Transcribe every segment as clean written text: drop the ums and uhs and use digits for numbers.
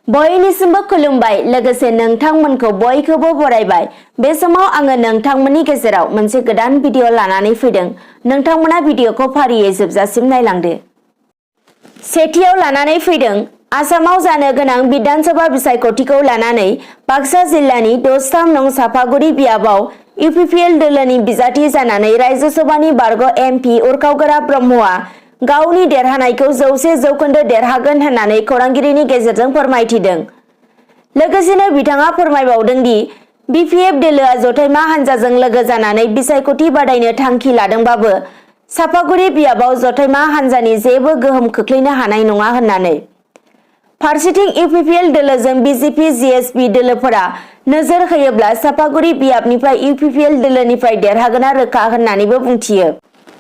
बयनिसिमबो खुलुमबाय लोगोसे नोंथांमोनखौ बयखौबो बरायबाय। बे समाव आङो नोंथांमोननि गेजेराव मोनसे गोदान भिडिअ लानानै फैदों। नोंथांमोना भिडिअखौ फारियै जोबजासिम नायलांदो। सेथियाव लानानै फैदों आसामाव जानो गोनां विधानसभा बिसायख'थिखौ लानानै बाक्सा जिल्लानि 18 नं सापागुरि बियाबाव इउपिपिएल दोलोनि बिजाथि जानानै रायजोसभानि बारग' एमपि उरखावगोरा ब्रह्मआ गावनि देरहानायखौ 100% देरहागोन होननानै खौरांगिरिनि गेजेरजों फोरमायथिदों। लोगोसेनो बिथाङा फोरमायबावदों दि बिपिएफ दोलोआ जथायमा हान्जाजों लोगो जानानै बिसायख'थि बादायनो थांखि लादोंबाबो सापागुरि बियाबाव जथायमा हान्जानि जेबो गोहोम खोख्लैनो हानाय नङा होननानै। फारसेथिं इउपिपिएल दोलोजों बिजेपि जिएसपि दोलोफोरा नोजोर होयोब्ला सापागुरि बियाबनिफ्राय इउपिपिएल दोलोनिफ्राय देरहागोना रोखा होननानैबो बुंथियो।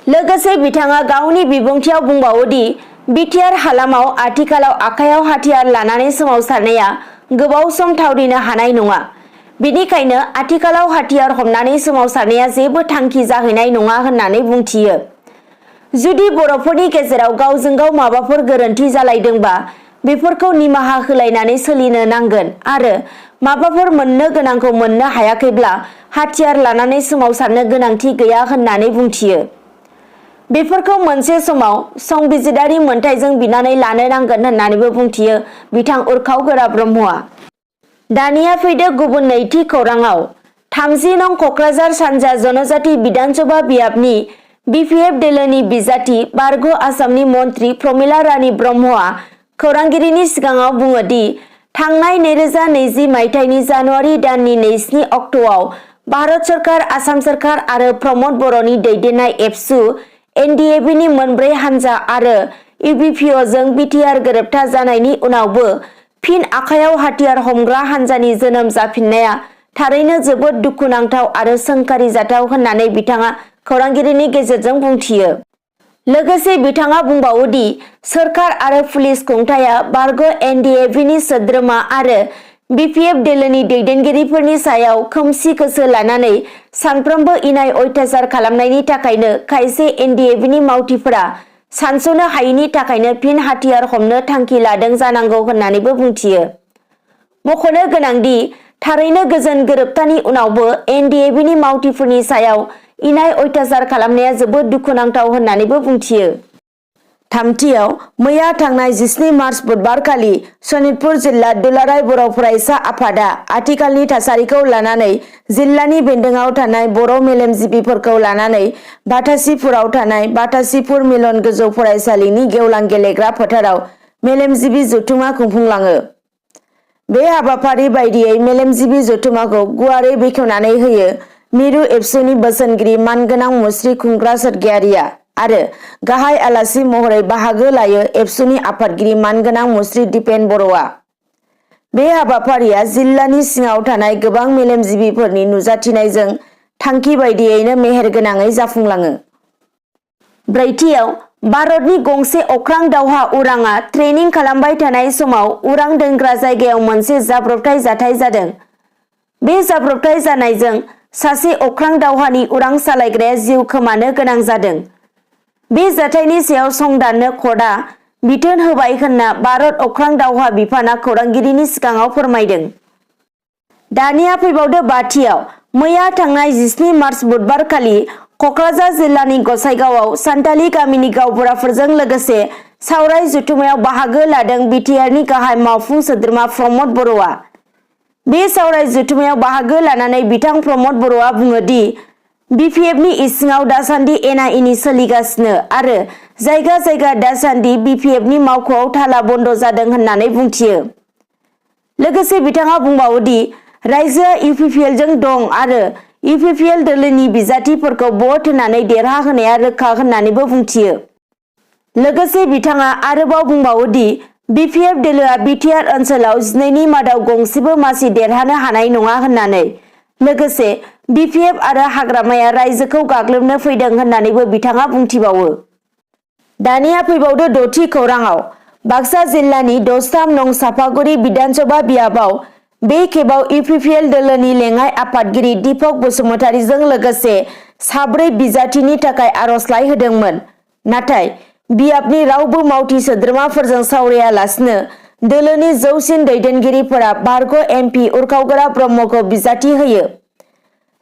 लोगोसे बिथाङा गावनि बिबुंथियाव बुंबावो दि बिटिआर हालामाव आथिखालाव आखायाव हाथियार लानानै सोमावसारनाया गोबाव सम थावरिनो हानाय नङा। बिनिखायनो आथिखालाव हाथियार हमनानै सोमावसारनाया जेबो थांखि जाहैनाय नङा होननानै बुंथियो। जुदि बर'फोरनि गेजेराव गावजों गाव माबाफोर गोरोन्थि जालायदोंबा बेफोरखौ निमाहा होलायनानै सोलिनो नांगोन आरो माबाफोर मोननो गोनांखौ मोननो हायाखैब्ला हाथियार लानानै सोमावसारनो गोनांथि गैया होननानै बुंथियो। बेफोरखौ मोनसे समाव संबिजिरारि मोनथायजों बिनानै लानो नांगोन होननानैबो बुंथियो बिथां उरखावगोरा ब्रह्मआ। दानिया फैदो गुबुन नैथि खौराङाव। 30 नं क'क्राझार सानजा जनजाति बिधानसभा बियाबनि बिपिएफ दोलोनि बिजाथि बारग' आसामनि मन्त्रि प्रमिला रानी ब्रह्मआ खौरांगिरिनि सिगाङाव बुङो दि थांनाय 2020 मायथाइनि जानुवारि दाननि 27 अक्ट'आव भारत सरकार, आसाम सरकार आरो प्रमद बर'नि दैदेननाय एबसु एनडिएफबिनि मोनब्रै हान्जा आरो इउपिपिअजों बिटिआर गोरोबथा जानायनि उनावबो फिन आखायाव हाथियार हमग्रा हान्जानि जोनोम जाफिननाया थारैनो जोबोद दुखुनांथाव आरो सोंखारि जाथाव होननानै बिथाङा खौरांगिरिनि गेजेरजों बुंथियो। लोगोसे बिथाङा बुंबावो दि सोरखार आरो पुलिस खुंथाया बारग' एनडिएफबिनि सोद्रोमा आरो बिपिएफ दोलोनि दैदेनगिरिफोरनि सायाव खोमसि गोसो लानानै सानफ्रोमबो इनाय अयथासार खालामनायनि थाखायनो खायसे एनडिएफबिनि मावथिफोरा सानस'नो हायैनि थाखायनो फिन हाथियार हमनो थांखि लादों जानांगौ होननानैबो बुंथियो। मख'नो गोनांदि थारैनो गोजोन गोरोबथानि उनावबो एनडिएफबिनि मावथिफोरनि सायाव इनाय अयथासार खालामनाया जोबोद दुखुनांथाव होननानैबो बुंथियो। थामथियाव मैया थांनाय 17 मार्च बुधबारखालि सनितपुर जिल्ला दुलाराय बर' फरायसा आफादा आथिखालनि थासारिखौ लानानै जिल्लानि बेन्दोङाव थानाय बर' मेलेमजिबिफोरखौ लानानै बाथासिपुराव थानाय बाथासिपुर मिलन गोजौ फरायसालिनि गेवलां गेलेग्रा फोथाराव मेलेमजिबि जथुमा खुंफुंलाङो। बे हाबाफारि बायदियै मेलेमजिबि जथुमाखौ गुवारै बेखेवनानै होयो मिरु एबसुनि बोसोनगिरि मानगोनां मुस्रि खुंग्रा सोरगियारिया आरो गाहाय आलासि महरै बाहागो लायो एबसुनि आफादगिरि मानगोनां मुस्रि दिपेन बर'आ। बे हाबाफारिया जिल्लानि सिङाव थानाय गोबां मेलेमजिबिफोरनि नुजाथिनायजों थांखि बायदियैनो मेहेरगोनाङै जाफुंलाङो। ब्रैथियाव भारतनि गंसे अख्रां दावहा उरांआ ट्रेनिं खालामबाय थानाय समाव उरां दोनग्रा जायगायाव मोनसे जाब्रबथाय जाथाय जादों। बे जाब्रबथाय जानायजों सासे अख्रां दावहानि उरां सालायग्राया जिउ खोमानो गोनां जादों। बे जाथायनि सायाव संदाननो कर्टआ बिथोन होबाय होनना भारत अख्रां दावहा बिफाना खौरांगिरिनि सिगाङाव फोरमायदों। दानिया फैबावदो बाथियाव। मैया थांनाय 17 मार्च बुधबारखालि क'क्राझार जिल्लानि गसाइगावआव सान्थालि गामिनि गावबुराफोरजों लोगोसे सावराय जथुमायाव बाहागो लादों बिटिआरनि गाहाय मावफुं सोद्रोमा प्रमद बर'आ। बे सावराय जथुमायाव बाहागो लानानै बिथां प्रमद बर'आ बुङो दि बिपिएफनि इसिङाव दासान्दि एना-एनि सोलिगासिनो आरो जायगा जायगा दासान्दि बिपिएफनि मावख'आव थाला बन्द जादों होननानै बुंथियो। लोगोसे बिथाङा बुंबावो दि रायजोआ इउपिपिएलजों दं आरो इउपिपिएल दोलोनि बिजाथिफोरखौ भट होनानै देरहाहोनाया रोखा होननानैबो बुंथियो। लोगोसे बिथाङा आरोबाव बुंबावो दि बिपिएफ दोलोआ बिटिआर ओनसोलाव 12नि मादाव गंसेबो मासि देरहानो हानाय नङा होननानै। लोगोसे बिपिएफ आरो हाग्रामाया रायजोखौ गाग्लोबनो फैदों होननानैबो बिथाङा बुंथिबावो। दानिया फैबावदो द'थि खौराङाव। बाक्सा जिल्लानि 18 नं सापागुरि बिधानसभा बियाबाव बे खेबाव इउपिपिएल दोलोनि लेङाइ आफादगिरि दीपक बसुमतारीजों लोगोसे साब्रै बिजाथिनि थाखाय आर'जलाइ होदोंमोन। नाथाय बियाबनि रावबो मावथि सोद्रोमाफोरजों सावरायालासिनो दोलोनि जौसिन दैदेनगिरिफोरा बारग' MP उरखावग्रा ब्रह्मखौ बिजाथि होयो।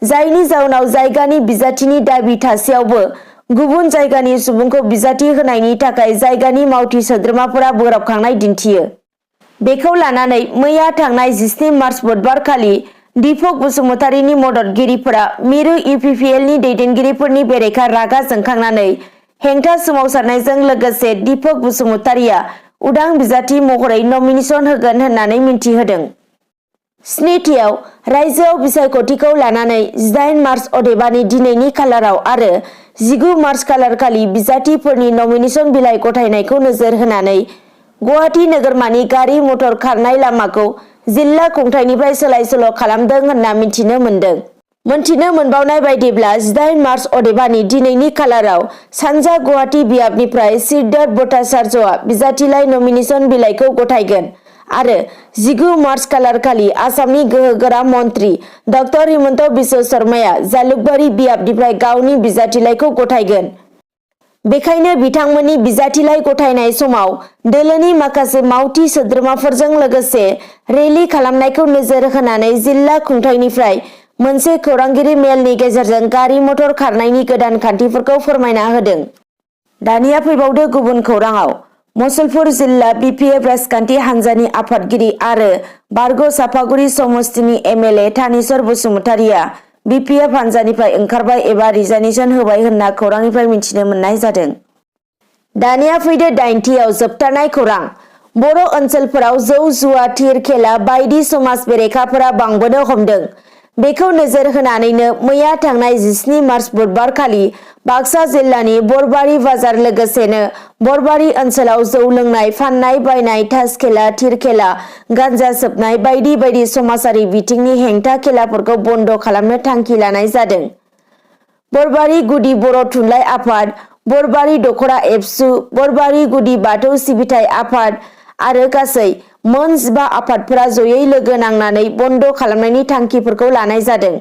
जायनि जाउनाव जायगानि बिजाथिनि दाबि थासेयावबो गुबुन जायगानि सुबुंखौ बिजाथि होनायनि थाखाय जायगानि मावथि सोद्रोमाफोरा बोराबखांनाय दिन्थियो। बेखौ लानानै मैया थांनाय 17 मार्च बुधबारखालि दीपक बसुमतारीनि मददगिरिफोरा मिरु UPPLनि दैदेनगिरिफोरनि बेरेखा रागा जोंखांनानै हेंथा सोमावसारनायजों लोगोसे दीपक बसुमतारीया उदां बिजाथि महरै नमिनेशन होगोन होननानै मिन्थिहोदों। स्निथियाव रायजोआव बिसायख'थिखौ लानानै 18 मार्च अदेबानि दिनैनि खालाराव आरो 19 मार्च खालारखालि बिजाथिफोरनि नमिनेशन बिलाइ गथायनायखौ नोजोर होनानै गुवाहाटी नोगोरमानि गारि मटर खारनाय लामाखौ जिल्ला खुंथायनिफ्राय सोलाय-सोल' खालामदों होनना मिन्थिनो मोन्दों। मोनथिनो मोनबावनाय बायदिब्ला 18 मार्च अदेबानि दिनैनि खालाराव सानजा गुवाहाटी बियाबनिफ्राय सिद्धार्थ भट्टाचार्यआ बिजाथिलाइ नमिनेशन बिलाइखौ गथायगोन आरो 19 मार्च खालारखालि आसामनि गोहोगोरा मन्त्रि डक्टर हिमन्त बिश्व शर्माया जालुकबारि बियाबनिफ्राय गावनि बिजाथिलाइखौ गथायगोन। बेखायनो बिथांमोननि बिजाथिलाइ गथायनाय समाव दोलोनि माखासे मावथि सोद्रोमाफोरजों लोगोसे रेली खालामनायखौ नोजोर होनानै जिल्ला खुंथायनिफ्राय मोनसे खौरांगिरि मेलनि गेजेरजों गारि मटर खारनायनि गोदान खान्थिफोरखौ फोरमायना होदों। दानिया फैबावदो गुबुन खौराङाव। मुसलपुर जिल्ला BPF राजखान्थि हान्जानि आफादगिरि आरो बारग' चापागुरि समस्तिनि MLA थानेश्वर बसुमतारीया BPF हान्जानिफ्राय ओंखारबाय एबा रिजाइनेशन होबाय होनना खौरांनिफ्राय मिथिनो मोननाय जादों। दानिया फैदो 9थियाव जोबथारनाय खौरां। बर' ओनसोलफोराव जौ जुवा थिर खेला बायदि समाज बेरेखाफोरा बांबोनो हमदों। बेखौ नोजोर होनानैनो मैया थांनाय 17 मार्च बुधबारखालि बाक्सा जिल्लानि बरबारि बाजार लोगोसेनो बरबारि ओनसोलाव जौ लोंनाय, फाननाय, बायनाय, ताश खेला, थिर खेला, गान्जा सोबनाय बायदि बायदि समाजारि बिथिंनि हेंथा खेलाफोरखौ बन्द' खालामनो थांखि लानाय जादों। बरबारि गुदि बर' थुनलाइ आफाद, बरबारि दख'रा एबसु, बरबारि गुदि बाथौ सिबिथाय आफाद आरो गासै मोन 15 आफादफोरा जयै लोगो नांनानै बन्द' खालामनायनि थांखिफोरखौ लानाय जादों।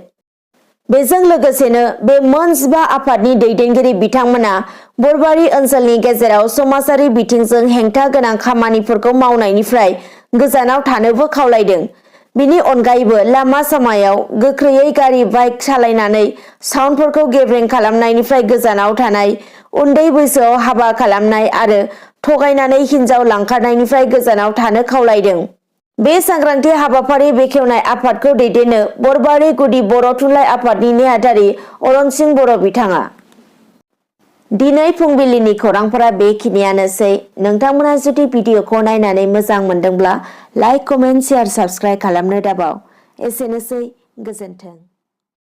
बेजों लोगोसेनो बे मोन 15 आफादनि दैदेनगिरि बिथांमोना बरबारि ओनसोलनि गेजेराव समाजारि बिथिंजों हेंथा गोनां खामानिफोरखौ मावनायनिफ्राय गोजानाव थानोबो खावलायदों। बिनि अनगायैबो लामा सामायाव गोख्रैयै गारि बाइक सालायनानै साउन्डफोरखौ गेब्रें खालामनायनिफ्राय गोजानाव थानाय, उन्दै बैसोआव हाबा खालामनाय आरो थगायनानै हिन्जाव लांखारनायनिफ्राय गोजानाव थानो खावलायदों। बे सांग्रांथि हाबाफारि बेखेवनाय आफादखौ दैदेनो बरबारि गुदि बर' थुनलाइ आफादनि नेहाथारि अरनसिं बर' बिथाङा। दिनै फुंबिलिनि खौरांफोरा बेखिनियानोसै। नोंथांमोना जुदि भिडिअखौ नायनानै मोजां मोनदोंब्ला लाइक, कमेन्ट, शेयार, साबस्क्राइब खालामनो दाबाव। एसेनोसै, गोजोन्थों।